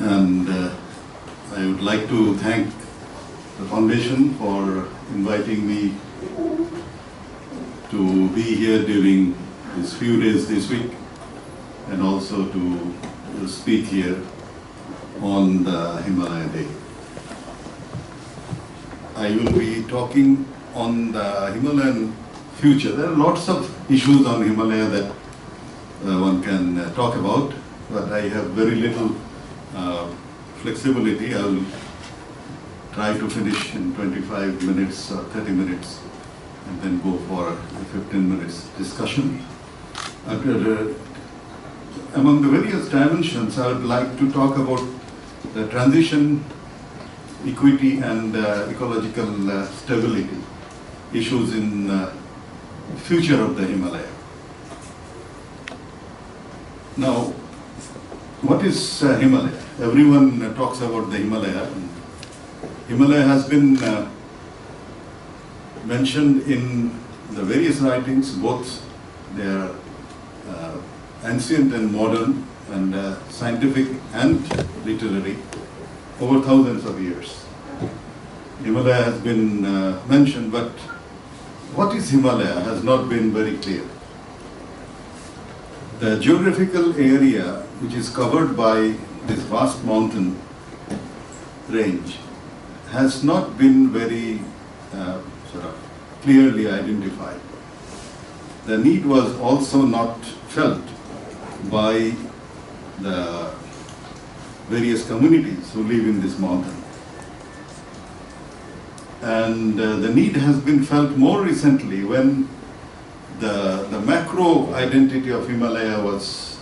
and I would like to thank the foundation for inviting me to be here during these few days this week, and also to speak here on the Himalaya Day. I will be talking on the Himalayan future. There are lots of issues on Himalaya that one can talk about, but I have very little flexibility. I will try to finish in 25 minutes or 30 minutes and then go for a 15 minutes discussion. Among the various dimensions, I would like to talk about the transition, equity and ecological stability, issues in future of the Himalaya. Now, what is Himalaya? Everyone talks about the Himalaya. Himalaya has been mentioned in the various writings, both they are ancient and modern, and scientific and literary, over thousands of years. Himalaya has been mentioned, but what is Himalaya has not been very clear. The geographical area which is covered by this vast mountain range has not been very clearly identified. The need was also not felt by the various communities who live in this mountain. And the need has been felt more recently when the macro identity of Himalaya was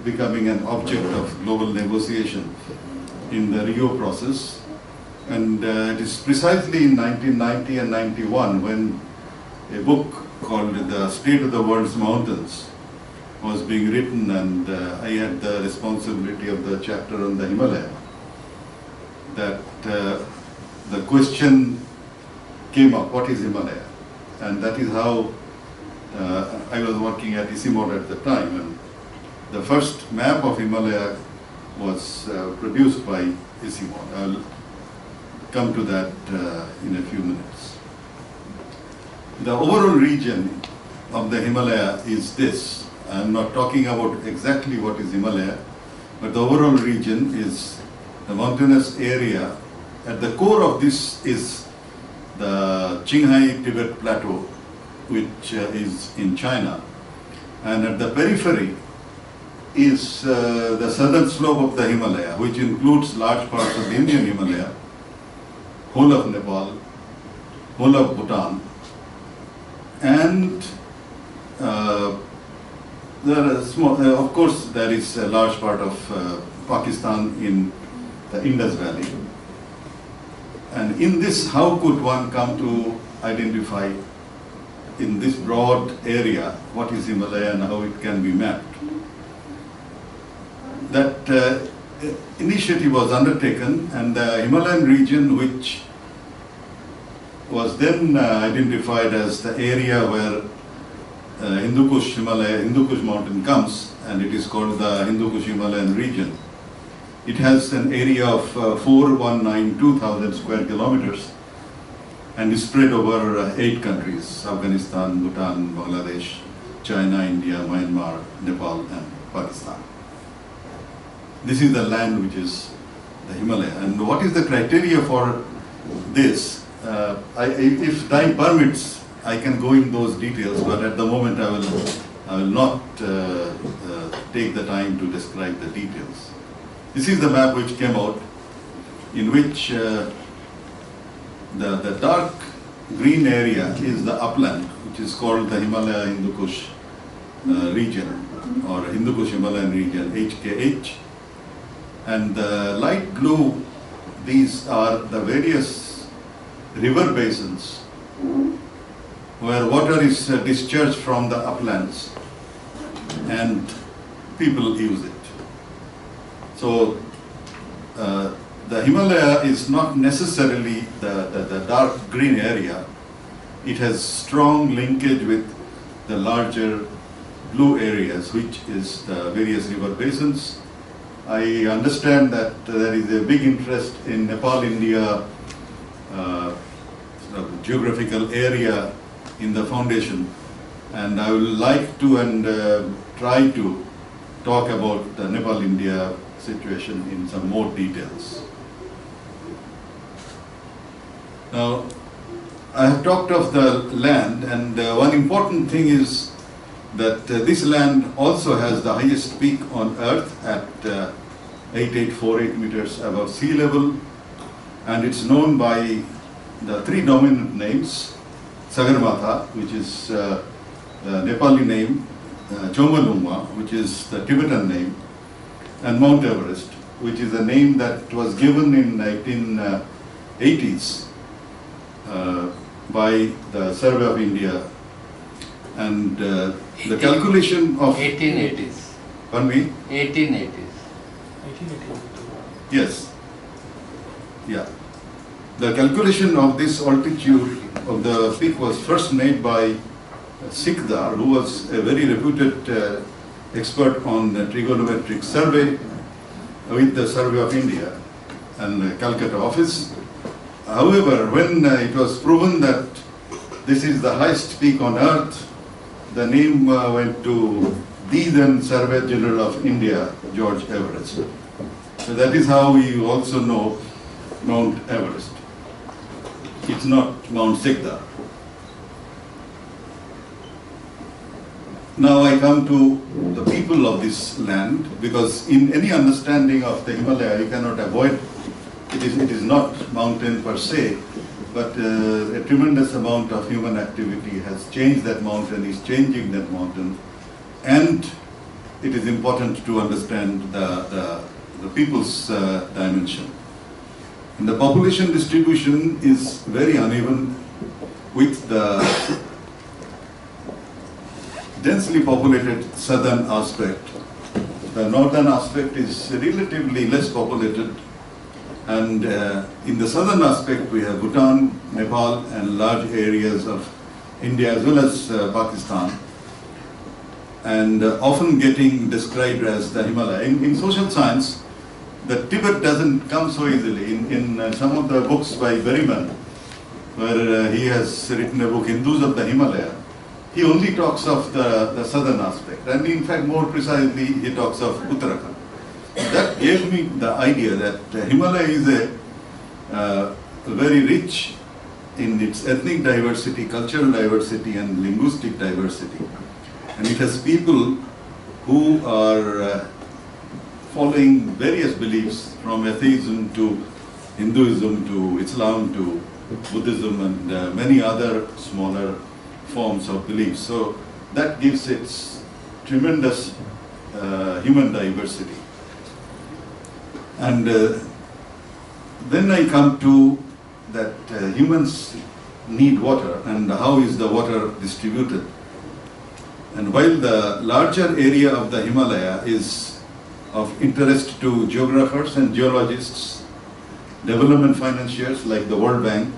becoming an object of global negotiation in the Rio process. And it is precisely in 1990 and 91 when a book called The State of the World's Mountains was being written, and I had the responsibility of the chapter on the Himalaya, that the question came up, what is Himalaya? And that is how I was working at ICIMOD at the time, and the first map of Himalaya was produced by ICIMOD. I'll come to that in a few minutes. The overall region of the Himalaya is this. I'm not talking about exactly what is Himalaya, but the overall region is the mountainous area. At the core of this is the Qinghai Tibet Plateau, which is in China. And at the periphery is the southern slope of the Himalaya, which includes large parts of the Indian Himalaya, whole of Nepal, whole of Bhutan, and there are small, of course, there is a large part of Pakistan in the Indus Valley. And in this, how could one come to identify in this broad area what is Himalaya and how it can be mapped? That initiative was undertaken, and the Himalayan region, which was then identified as the area where Hindu Kush mountain comes, and it is called the Hindu Kush Himalayan region. It has an area of 4,192,000 square kilometers and is spread over 8 countries: Afghanistan, Bhutan, Bangladesh, China, India, Myanmar, Nepal, and Pakistan. This is the land which is the Himalaya. And what is the criteria for this? If time permits, I can go in those details, but at the moment I will not take the time to describe the details. This is the map which came out, in which the dark green area is the upland, which is called the Himalaya Hindu Kush region, or Hindu Kush Himalayan region, HKH. And the light blue, these are the various river basins where water is discharged from the uplands and people use it. So the Himalaya is not necessarily the dark green area. It has strong linkage with the larger blue areas, which is the various river basins I understand that there is a big interest in Nepal-India geographical area in the foundation, and I would like to and try to talk about the Nepal-India situation in some more details. Now, I have talked of the land, and one important thing is that this land also has the highest peak on earth at 8848 meters above sea level, and it's known by the three dominant names: Sagarmatha, which is the Nepali name, Chomolungma, which is the Tibetan name, and Mount Everest, which is a name that was given in 1980s by the Survey of India. And the calculation of 1880s. Pardon me? 1880s. Yes. Yeah. The calculation of this altitude of the peak was first made by Sikdar, who was a very reputed expert on the trigonometric survey with the Survey of India and the Calcutta office. However, when it was proven that this is the highest peak on earth, the name went to the then Surveyor General of India, George Everest. So that is how we also know Mount Everest. It's not Mount Sikdar. Now I come to the people of this land, because in any understanding of the Himalaya, you cannot avoid, it is not mountain per se, but a tremendous amount of human activity has changed that mountain, is changing that mountain, and it is important to understand the people's dimension. And the population distribution is very uneven, with the densely populated southern aspect. The northern aspect is relatively less populated, and in the southern aspect we have Bhutan, Nepal, and large areas of India as well as Pakistan, and often getting described as the Himalaya. In social science, the Tibet doesn't come so easily. In some of the books by Berryman, where he has written a book, Hindus of the Himalaya, he only talks of the southern aspect, and in fact more precisely he talks of Uttarakhand. That gave me the idea that Himalaya is a very rich in its ethnic diversity, cultural diversity, and linguistic diversity. And it has people who are following various beliefs, from atheism to Hinduism to Islam to Buddhism and many other smaller forms of beliefs. So that gives it tremendous human diversity. And then I come to that humans need water, and how is the water distributed. And while the larger area of the Himalaya is of interest to geographers and geologists, development financiers like the World Bank,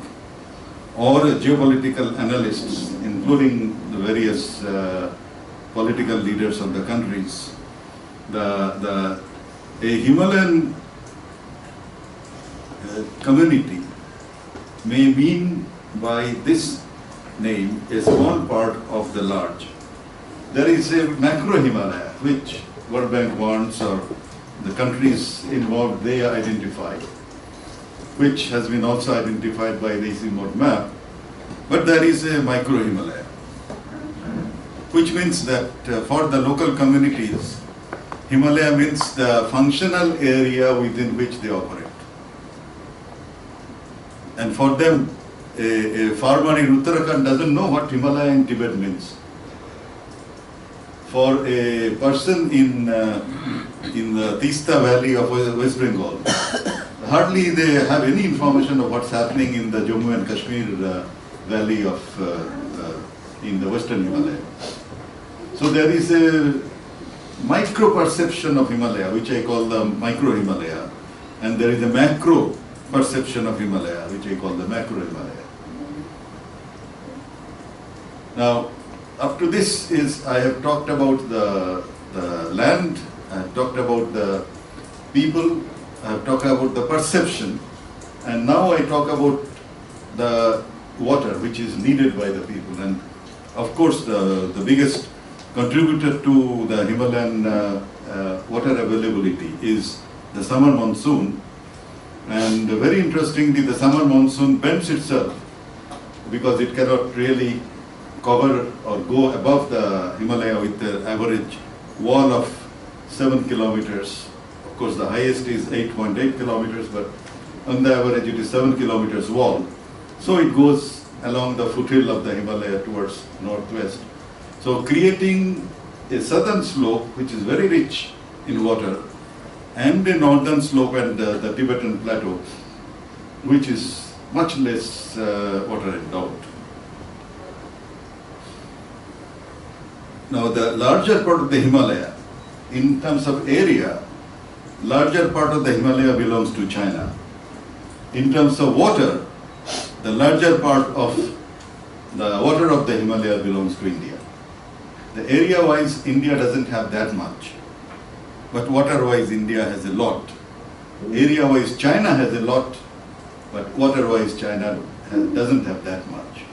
or geopolitical analysts, including the various political leaders of the countries, a Himalayan community may mean by this name a small part of the large. There is a macro Himalaya, which World Bank wants, or the countries involved, they identify, which has been also identified by the Easymode map. But there is a micro Himalaya, which means that for the local communities, Himalaya means the functional area within which they operate. And for them, a farmer in Uttarakhand doesn't know what Himalaya in Tibet means. For a person in the Tista Valley of West Bengal, hardly they have any information of what's happening in the Jammu and Kashmir valley of in the Western Himalaya. So there is a micro perception of Himalaya, which I call the micro Himalaya, and there is a macro perception of Himalaya, which I call the macro Himalaya. Now, up to this I have talked about the land, I have talked about the people, I have talked about the perception, and now I talk about the water which is needed by the people. And of course, the biggest contributor to the Himalayan water availability is the summer monsoon. And very interestingly, the summer monsoon bends itself because it cannot really cover or go above the Himalaya with the average wall of 7 kilometers. Of course, the highest is 8.8 kilometers, but on the average it is 7 kilometers wall. So it goes along the foothill of the Himalaya towards northwest. So creating a southern slope which is very rich in water, and a northern slope and the Tibetan plateau which is much less water endowed. Now the larger part of the Himalaya, in terms of area, larger part of the Himalaya belongs to China. In terms of water, the larger part of the water of the Himalaya belongs to India. The area-wise, India doesn't have that much, but water-wise, India has a lot. Area-wise, China has a lot, but water-wise, China doesn't have that much.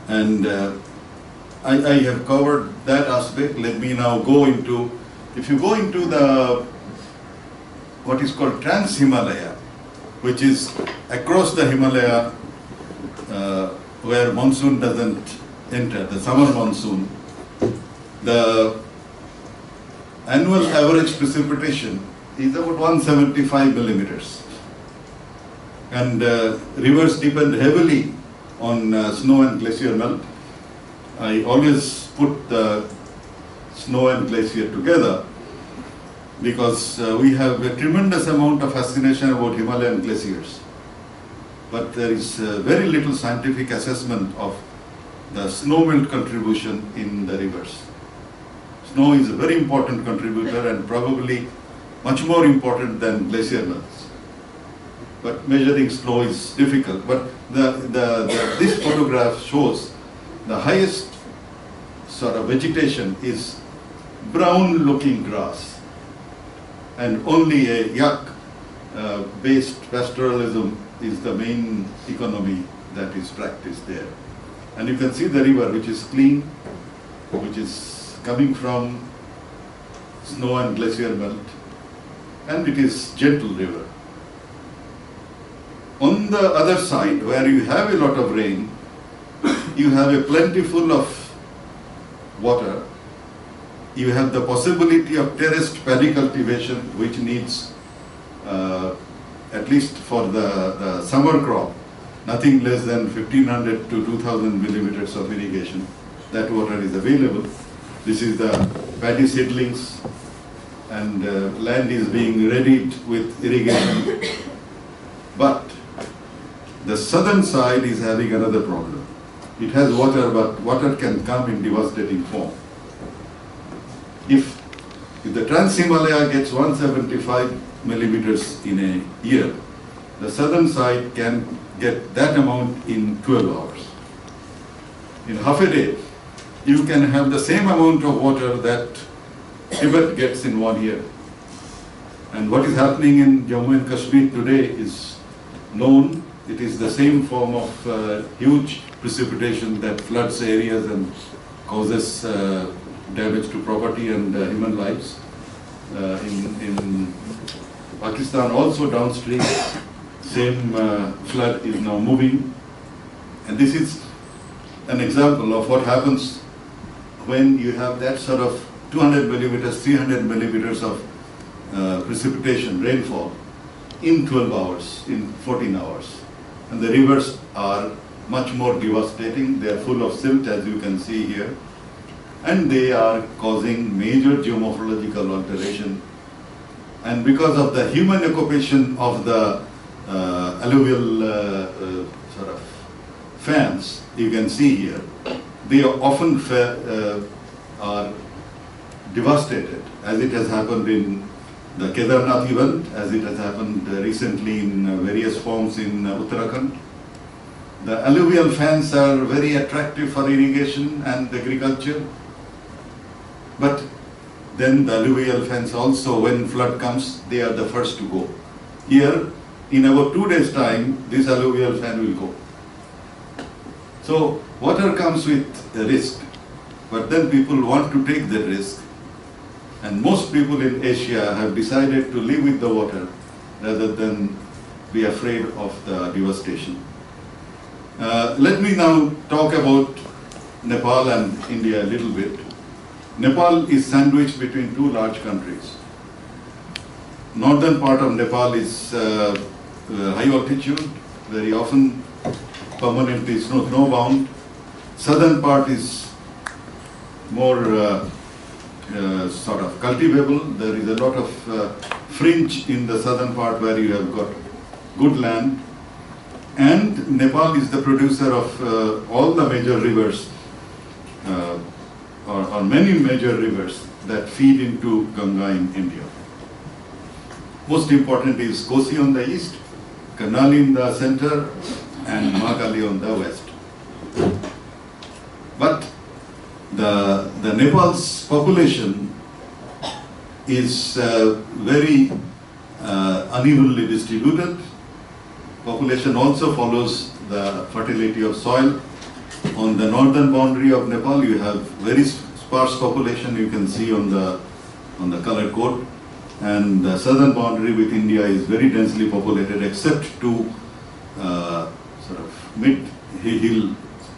And I have covered that aspect. Let me now go into, if you go into the, what is called Trans-Himalaya, which is across the Himalaya where monsoon doesn't enter, the summer monsoon, the annual average precipitation is about 175 millimeters. And rivers depend heavily on snow and glacier melt. I always put the snow and glacier together because we have a tremendous amount of fascination about Himalayan glaciers. But there is very little scientific assessment of the snow melt contribution in the rivers. Snow is a very important contributor and probably much more important than glacier melts. But measuring snow is difficult. But this photograph shows the highest sort of vegetation is brown looking grass, and only a yak based pastoralism is the main economy that is practiced there. And you can see the river which is clean, which is coming from snow and glacier melt, and it is gentle river. On the other side, where you have a lot of rain, you have a plentiful of water. You have the possibility of terraced paddy cultivation, which needs, at least for the summer crop, nothing less than 1500 to 2000 millimeters of irrigation. That water is available. This is the paddy seedlings, and land is being readied with irrigation. But the southern side is having another problem. It has water, but water can come in devastating form. If the Trans-Himalaya gets 175 millimeters in a year, the southern side can get that amount in 12 hours. In half a day, you can have the same amount of water that Tibet gets in 1 year. And what is happening in Jammu and Kashmir today is known. It is the same form of huge precipitation that floods areas and causes damage to property and human lives. In Pakistan also downstream, same flood is now moving. And this is an example of what happens when you have that sort of 200 millimeters, 300 millimeters of precipitation, rainfall in 12 hours, in 14 hours. And the rivers are much more devastating. They are full of silt, as you can see here. And they are causing major geomorphological alteration. And because of the human occupation of the alluvial sort of fans, you can see here, they are often are devastated, as it has happened in the Kedarnath event, as it has happened recently in various forms in Uttarakhand. The alluvial fans are very attractive for irrigation and agriculture, but then the alluvial fans also, when flood comes, they are the first to go. Here, in about 2 days' time, this alluvial fan will go. So water comes with a risk, but then people want to take the risk. And most people in Asia have decided to live with the water rather than be afraid of the devastation. Let me now talk about Nepal and India a little bit. Nepal is sandwiched between two large countries. Northern part of Nepal is high altitude, very often permanently snowbound. Southern part is more sort of cultivable. There is a lot of fringe in the southern part where you have got good land. And Nepal is the producer of all the major rivers, or many major rivers that feed into Ganga in India. Most important is Kosi on the east, Karnali in the center, and Mahakali on the west. But the Nepal's population is very unevenly distributed. Population also follows the fertility of soil. On the northern boundary of Nepal, you have very sparse population. You can see on the color code. And the southern boundary with India is very densely populated, except two sort of mid-hill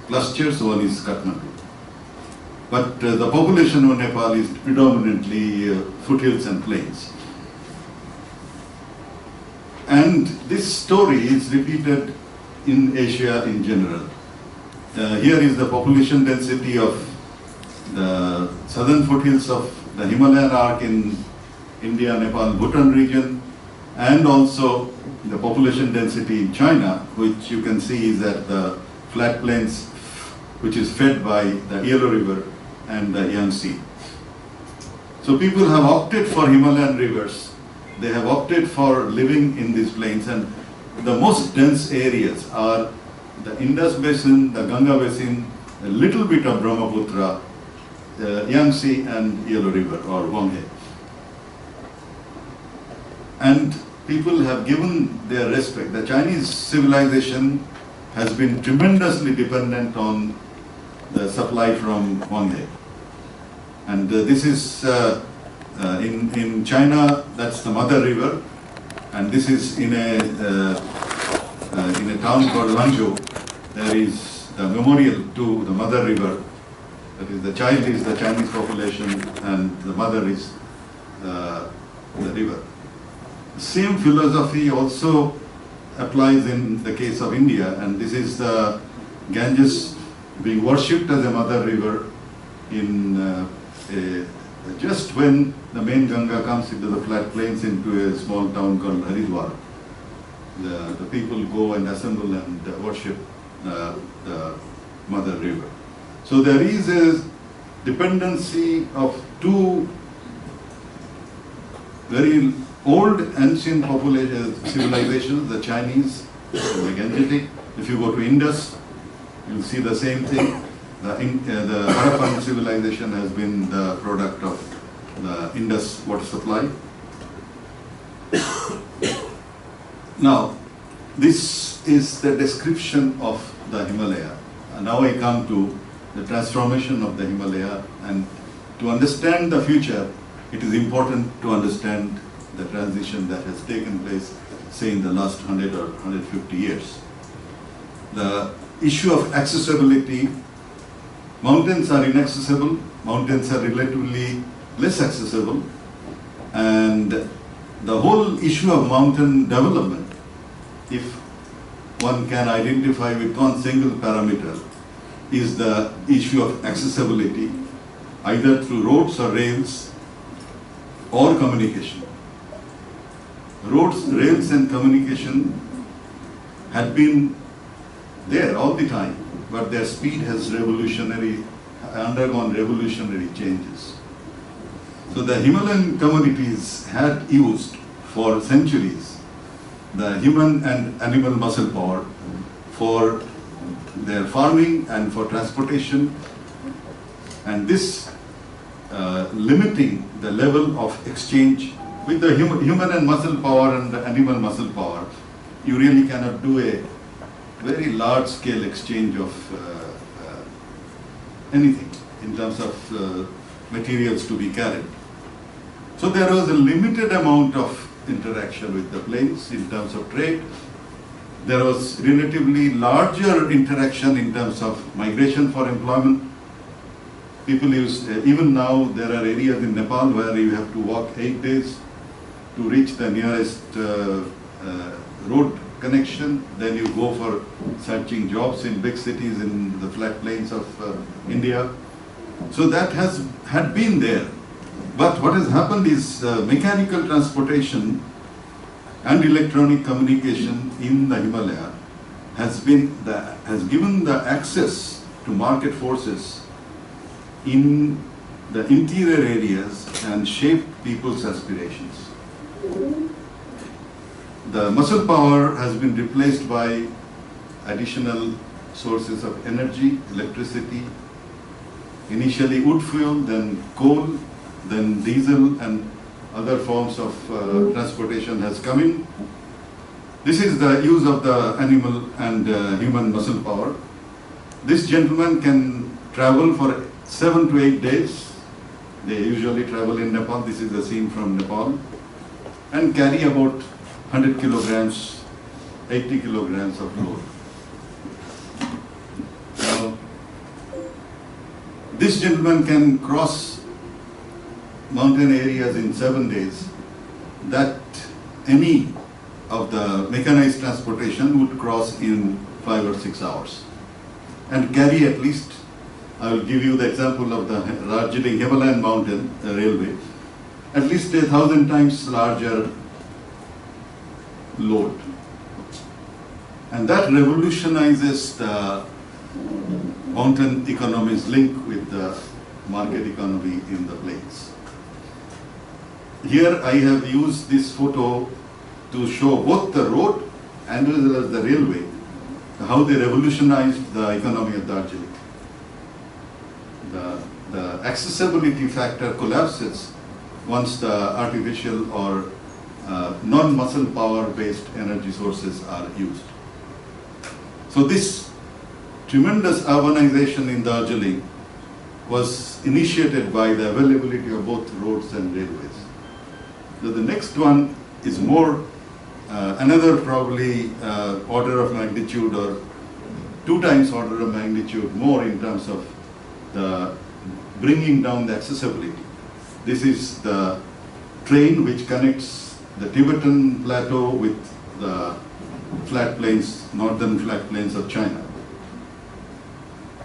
clusters. One is Kathmandu. But the population of Nepal is predominantly foothills and plains. And this story is repeated in Asia in general. Here is the population density of the southern foothills of the Himalayan arc in India, Nepal, Bhutan region, and also the population density in China, which you can see is at the flat plains, which is fed by the Yellow River and the Yangtze. So people have opted for Himalayan rivers. They have opted for living in these plains, and the most dense areas are the Indus Basin, the Ganga Basin, a little bit of Brahmaputra, the Yangtze and Yellow River or Wanghe. And people have given their respect. The Chinese civilization has been tremendously dependent on the supply from Wanghe. And this is in China, that's the mother river, and this is in a town called Lanzhou. There is the memorial to the mother river. That is, the child is the Chinese population and the mother is the river. Same philosophy also applies in the case of India, and this is the Ganges being worshipped as a mother river in just when the main Ganga comes into the flat plains into a small town called Haridwar. The people go and assemble and worship the mother river. So there is a dependency of two very old ancient civilizations, the Chinese and the Gangetic. If you go to Indus, you'll see the same thing. The Harappan civilization has been the product of the Indus water supply. Now, this is the description of the Himalaya. And now I come to the transformation of the Himalaya, and to understand the future, it is important to understand the transition that has taken place, say, in the last 100 or 150 years. The issue of accessibility, mountains are inaccessible, mountains are relatively less accessible, and the whole issue of mountain development, if one can identify with one single parameter, is the issue of accessibility, either through roads or rails or communication. Roads, rails and communication had been there all the time, but their speed has undergone revolutionary changes. So the Himalayan communities had used for centuries the human and animal muscle power for their farming and for transportation, and this limiting the level of exchange with the human and muscle power and the animal muscle power. You really cannot do a very large scale exchange of anything in terms of materials to be carried. So there was a limited amount of interaction with the plains in terms of trade. There was relatively larger interaction in terms of migration for employment. People use, even now there are areas in Nepal where you have to walk 8 days to reach the nearest road connection. Then you go for searching jobs in big cities in the flat plains of India. So that had been there. But what has happened is mechanical transportation and electronic communication in the Himalaya has given the access to market forces in the interior areas and shaped people's aspirations. The muscle power has been replaced by additional sources of energy, electricity, initially wood fuel, then coal, then diesel and other forms of transportation has come in. This is the use of the animal and human muscle power. This gentleman can travel for 7 to 8 days. They usually travel in Nepal. This is a scene from Nepal. And carry about 100 kilograms, 80 kilograms of load. Now, this gentleman can cross mountain areas in 7 days that any of the mechanized transportation would cross in 5 or 6 hours and carry at least, I will give you the example of the Darjeeling Himalayan mountain railway, at least 1,000 times larger load. And that revolutionizes the mountain economy's link with the market economy in the plains. Here I have used this photo to show both the road and as well as the railway, how they revolutionized the economy of Darjeeling. The accessibility factor collapses once the artificial or non-muscle power based energy sources are used. So this tremendous urbanization in Darjeeling was initiated by the availability of both roads and railways. So the next one is more, another probably order of magnitude or 2 times order of magnitude more in terms of the bringing down the accessibility. This is the train which connects the Tibetan plateau with the flat plains, northern flat plains of China.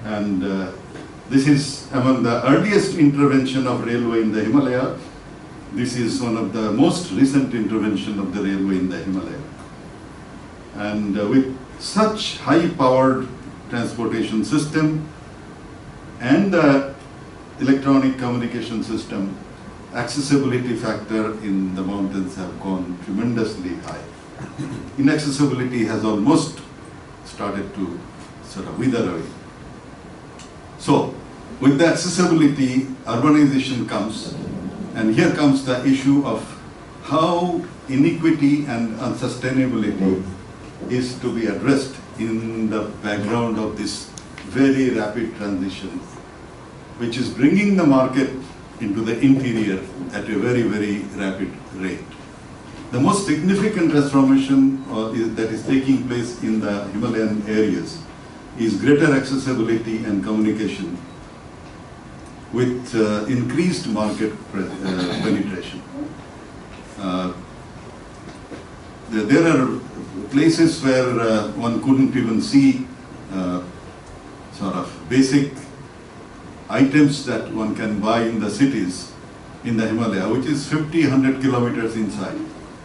And this is among the earliest intervention of railway in the Himalaya. This is one of the most recent intervention of the railway in the Himalaya. And with such high-powered transportation system and the electronic communication system, accessibility factor in the mountains have gone tremendously high. Inaccessibility has almost started to sort of wither away. So, with the accessibility, urbanization comes, and here comes the issue of how inequity and unsustainability is to be addressed in the background of this very rapid transition, which is bringing the market into the interior at a very, very rapid rate. The most significant transformation that is taking place in the Himalayan areas is greater accessibility and communication with increased market penetration. There are places where one couldn't even see sort of basic items that one can buy in the cities in the Himalaya, which is 50-100 kilometers inside.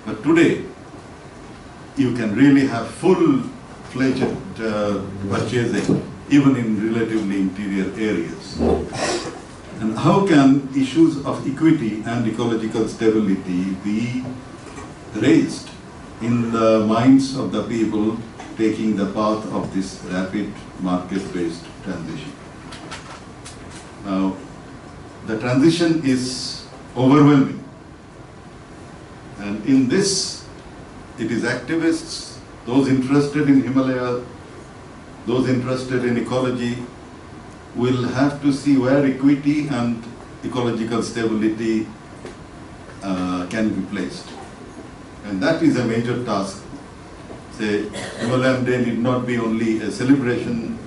But today, you can really have full-fledged purchasing, even in relatively interior areas. And how can issues of equity and ecological stability be raised in the minds of the people taking the path of this rapid market-based transition? Now, the transition is overwhelming. And in this, it is activists, those interested in Himalaya, those interested in ecology, will have to see where equity and ecological stability can be placed. And that is a major task. Say, Himalayan Day need not be only a celebration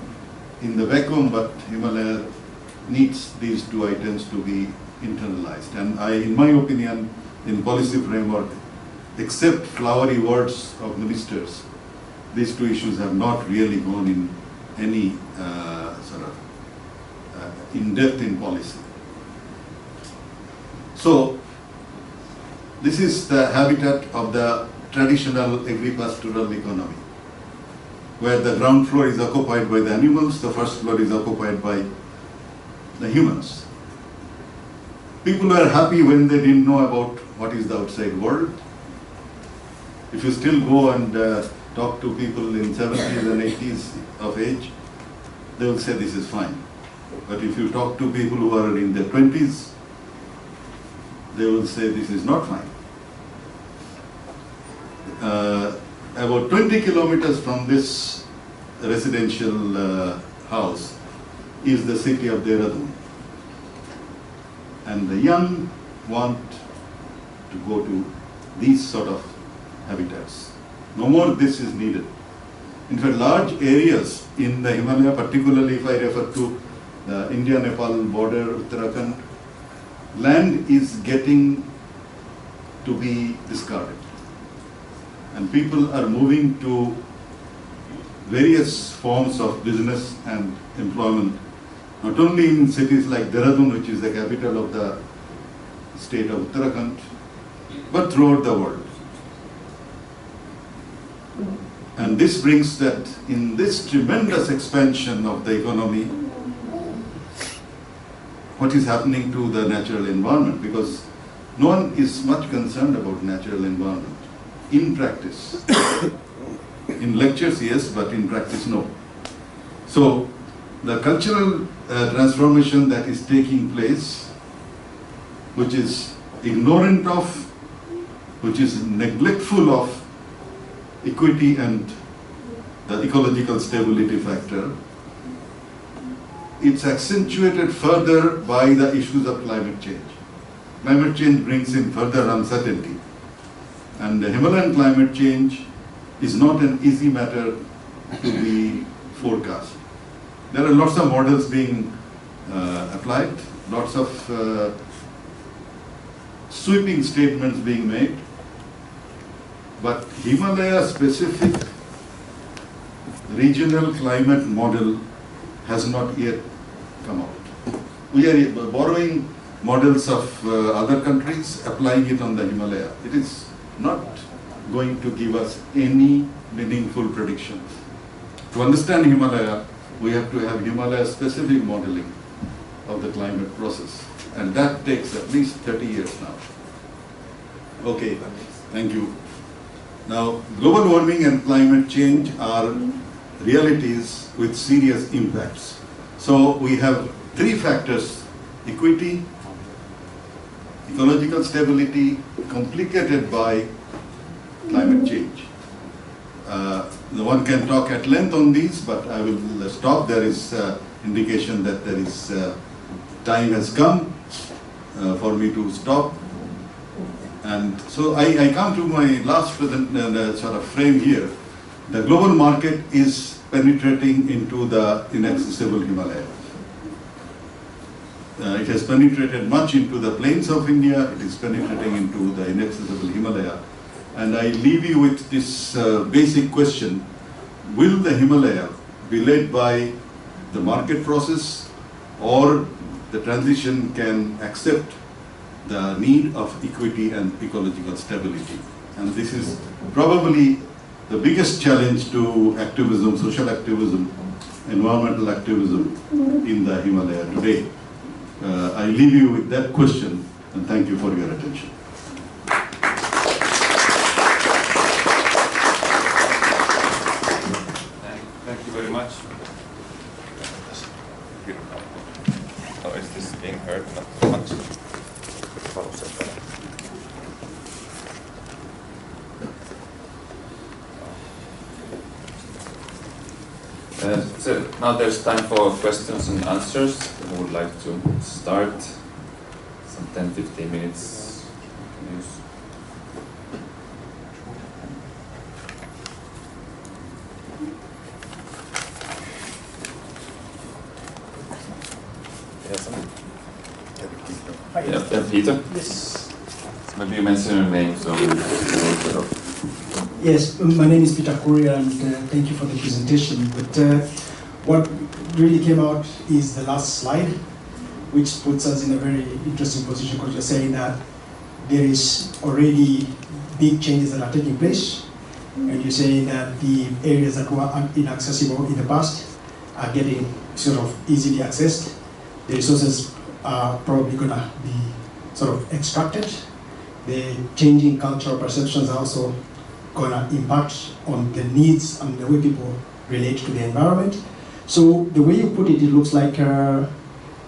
in the vacuum, but Himalaya needs these two items to be internalized. And in my opinion, in policy framework, except flowery words of ministers, these two issues have not really gone in any in-depth in policy. So, this is the habitat of the traditional agri-pastoral economy, where the ground floor is occupied by the animals, the first floor is occupied by the humans. People were happy when they didn't know about what is the outside world. If you still go and talk to people in 70s and 80s of age, they will say this is fine. But if you talk to people who are in their 20s, they will say this is not fine. About 20 kilometers from this residential house is the city of Dehradun. And the young want to go to these sort of habitats. No more this is needed. In fact, large areas in the Himalaya, particularly if I refer to the India-Nepal border, Uttarakhand, land is getting to be discarded. And people are moving to various forms of business and employment, not only in cities like Dehradun, which is the capital of the state of Uttarakhand, but throughout the world. And this brings that in this tremendous expansion of the economy, what is happening to the natural environment? Because no one is much concerned about natural environment in practice. In lectures, yes, but in practice, no. So the cultural transformation that is taking place, which is ignorant of, which is neglectful of equity and the ecological stability factor, it's accentuated further by the issues of climate change. Climate change brings in further uncertainty. And the Himalayan climate change is not an easy matter to be forecast. There are lots of models being applied, lots of sweeping statements being made, but Himalaya-specific regional climate model has not yet come out. We are borrowing models of other countries, applying it on the Himalaya. It is not going to give us any meaningful predictions. To understand Himalaya, we have to have Himalaya-specific modeling of the climate process. And that takes at least 30 years now. Okay, thank you. Now, global warming and climate change are realities with serious impacts. So we have three factors: equity, ecological stability, complicated by climate change. One can talk at length on these, but I will stop. There is indication that there is time has come for me to stop. And so I come to my last sort of frame here. The global market is penetrating into the inaccessible Himalaya. It has penetrated much into the plains of India. It is penetrating into the inaccessible Himalaya. And I leave you with this basic question: will the Himalaya be led by the market process, or the transition can accept the need of equity and ecological stability? And this is probably the biggest challenge to activism, social activism, environmental activism in the Himalaya today. I leave you with that question, and thank you for your attention. Thank you very much. Oh, is this being heard? No. So now there's time for questions and answers. Who would like to start? Some 10-15 minutes. Yes. Yeah, Peter. Yes. So maybe you mention your name, so we will. Yes, my name is Peter Korea, and thank you for the presentation. But what really came out is the last slide, which puts us in a very interesting position because you're saying that there is already big changes that are taking place, and you're saying that the areas that were inaccessible in the past are getting sort of easily accessed. The resources are probably going to be sort of extracted. The changing cultural perceptions are also going to impact on the needs and the way people relate to the environment. So the way you put it, it looks like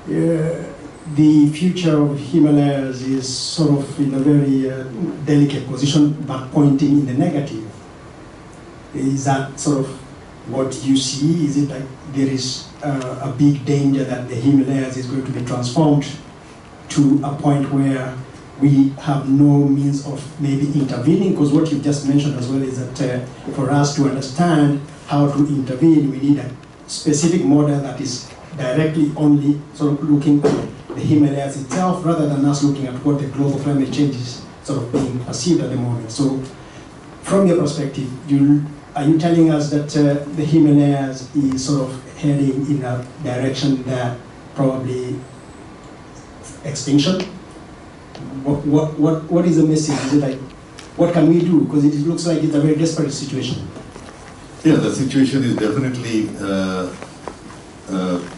the future of Himalayas is sort of in a very delicate position, but pointing in the negative. Is that sort of what you see? Is it like there is a big danger that the Himalayas is going to be transformed to a point where we have no means of maybe intervening? Because what you've just mentioned as well is that for us to understand how to intervene, we need a specific model that is directly only sort of looking at the Himalayas itself, rather than us looking at what the global climate change is sort of being perceived at the moment. So from your perspective, are you telling us that the Himalayas is sort of heading in a direction that probably extinction? What is the message? Is it like, what can we do? Because it looks like it's a very desperate situation. Yeah, the situation is definitely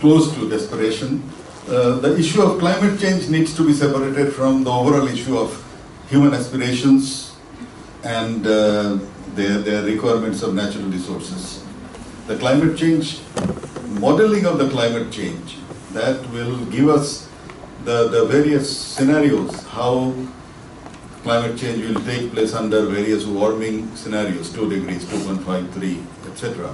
close to desperation. The issue of climate change needs to be separated from the overall issue of human aspirations and their requirements of natural resources. The climate change, modeling of the climate change, that will give us the various scenarios, how climate change will take place under various warming scenarios, 2 degrees, 2.5, 3, etc.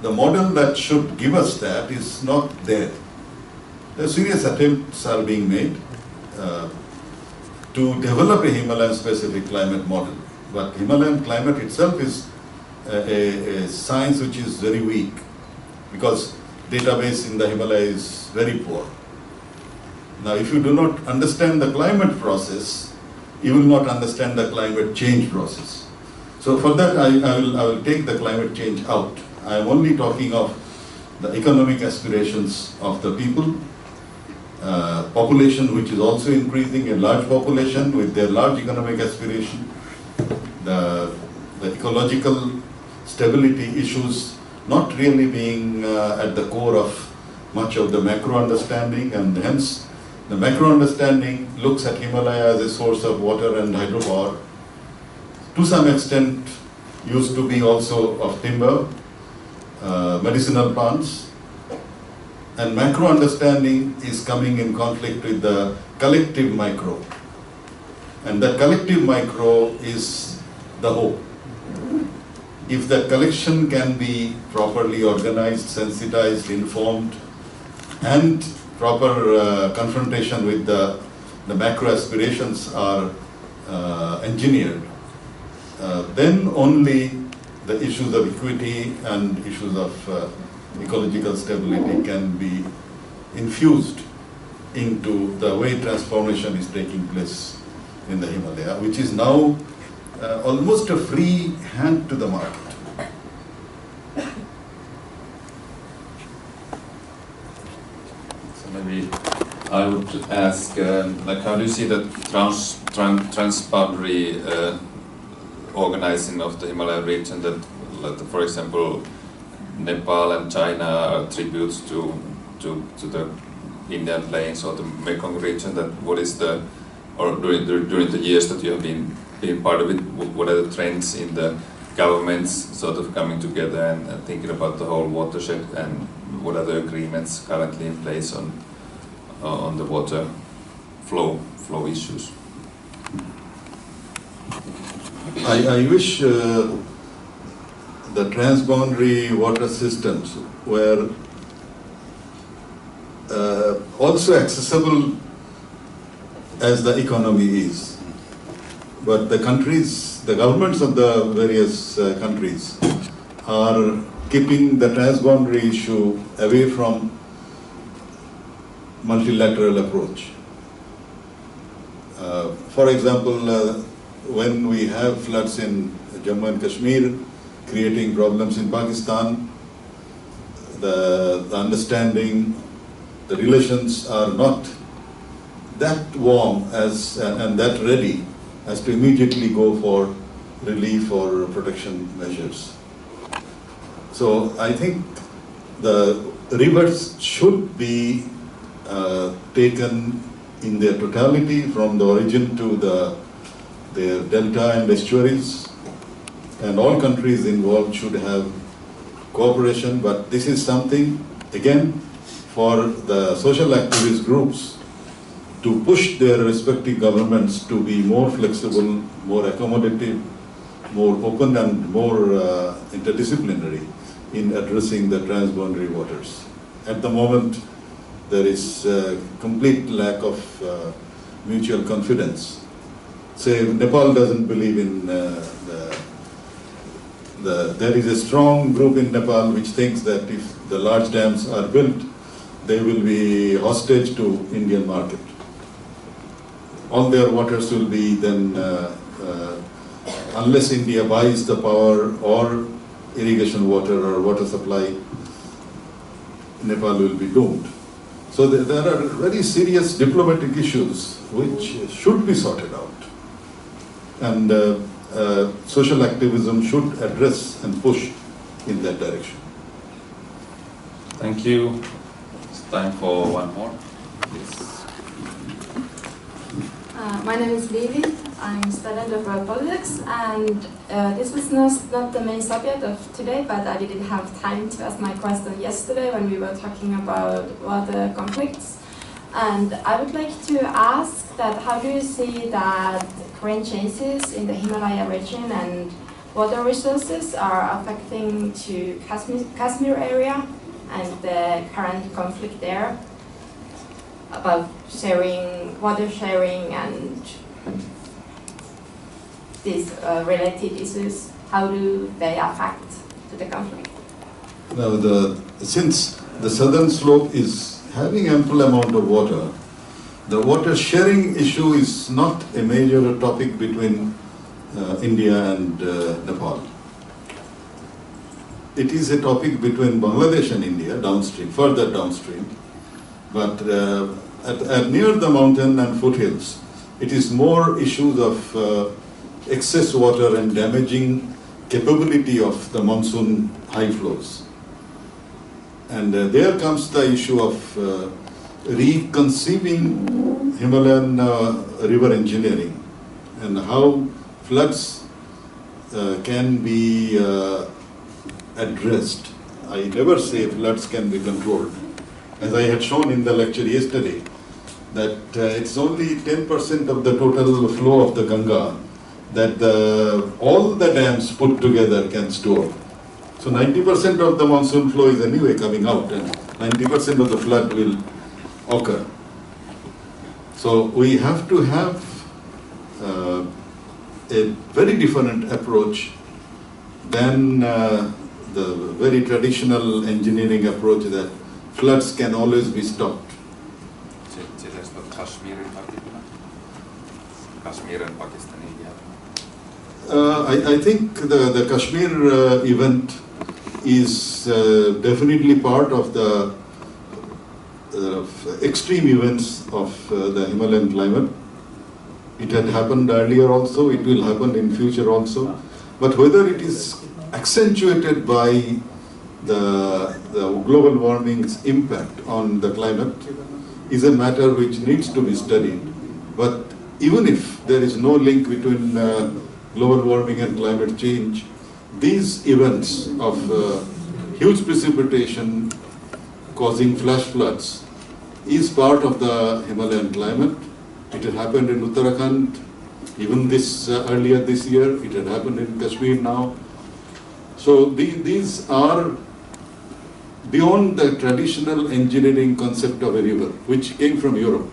The model that should give us that is not there. Serious attempts are being made to develop a Himalayan-specific climate model. But Himalayan climate itself is a science which is very weak, because database in the Himalaya is very poor. Now, if you do not understand the climate process, you will not understand the climate change process. So for that, I will take the climate change out. I am only talking of the economic aspirations of the people, population which is also increasing, a large population with their large economic aspiration, the ecological stability issues not really being at the core of much of the macro understanding, and hence the macro understanding looks at Himalaya as a source of water and hydropower. To some extent used to be also of timber, medicinal plants, and macro understanding is coming in conflict with the collective micro. And the collective micro is the hope. If the collection can be properly organized, sensitized, informed, and proper confrontation with the macro aspirations are engineered, then only the issues of equity and issues of ecological stability can be infused into the way transformation is taking place in the Himalaya, which is now almost a free hand to the market. So maybe I would ask, like, how do you see the transboundary organizing of the Himalayan region? That, like, for example, Nepal and China are tributes to the Indian plains or the Mekong region. That what is the, or during the years that you have been part of it, what are the trends in the governments sort of coming together and thinking about the whole watershed, and what are the agreements currently in place on the water flow issues? I wish the transboundary water systems were also accessible as the economy is. But the countries, the governments of the various countries are keeping the transboundary issue away from multilateral approach. For example, when we have floods in Jammu and Kashmir, creating problems in Pakistan, the understanding, the relations are not that warm as and that ready as to immediately go for relief or protection measures. So I think the rivers should be taken in their totality from the origin to their delta and estuaries, and all countries involved should have cooperation, but this is something, again, for the social activist groups to push their respective governments to be more flexible, more accommodative, more open and more interdisciplinary in addressing the transboundary waters. At the moment, there is a complete lack of mutual confidence. Say, Nepal doesn't believe in there is a strong group in Nepal which thinks that if the large dams are built, they will be hostage to Indian market. All their waters will be then, unless India buys the power or irrigation water or water supply, Nepal will be doomed. So there are very serious diplomatic issues which should be sorted out. And social activism should address and push in that direction. Thank you. It's time for one more. Please. My name is Vivi. I'm a student of politics, and this was not the main subject of today, but I didn't have time to ask my question yesterday when we were talking about water conflicts. And I would like to ask that how do you see that current changes in the Himalaya region and water resources are affecting to Kashmir area and the current conflict there about sharing, water sharing and these related issues, how do they affect to the conflict? Now, since the southern slope is having ample amount of water, the water sharing issue is not a major topic between India and Nepal. It is a topic between Bangladesh and India, downstream, further downstream. But near the mountain and foothills, it is more issues of excess water and damaging capability of the monsoon high flows. And there comes the issue of reconceiving Himalayan river engineering and how floods can be addressed. I never say floods can be controlled. As I had shown in the lecture yesterday, that it's only 10% of the total flow of the Ganga that all the dams put together can store. So 90% of the monsoon flow is anyway coming out, and 90% of the flood will occur. So we have to have a very different approach than the very traditional engineering approach that floods can always be stopped. I think the Kashmir event is definitely part of the extreme events of the Himalayan climate. It had happened earlier also, it will happen in future also. But whether it is accentuated by the global warming's impact on the climate is a matter which needs to be studied. But even if there is no link between global warming and climate change, these events of huge precipitation causing flash floods is part of the Himalayan climate. It had happened in Uttarakhand, even earlier this year, it had happened in Kashmir now. So these are beyond the traditional engineering concept of a river, which came from Europe.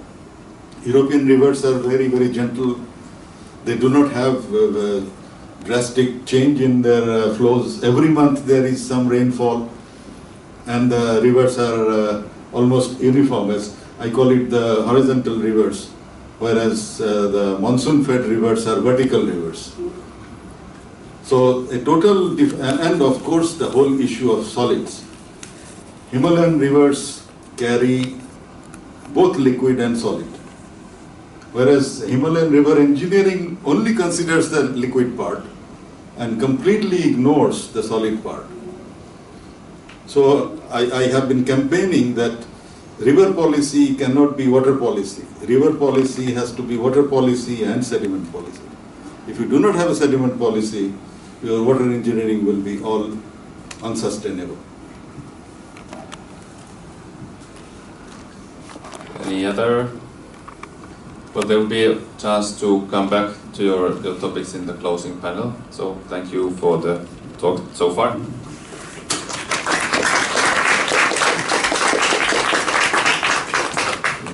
European rivers are very, very gentle. They do not have drastic change in their flows. Every month there is some rainfall, and the rivers are almost uniform. As I call it, the horizontal rivers, whereas the monsoon-fed rivers are vertical rivers. So a total, and of course the whole issue of solids. Himalayan rivers carry both liquid and solid, whereas Himalayan river engineering only considers the liquid part and completely ignores the solid part. So I have been campaigning that river policy cannot be water policy. River policy has to be water policy and sediment policy. If you do not have a sediment policy, your water engineering will be all unsustainable. Any other? Well, there will be a chance to come back to your topics in the closing panel. So thank you for the talk so far.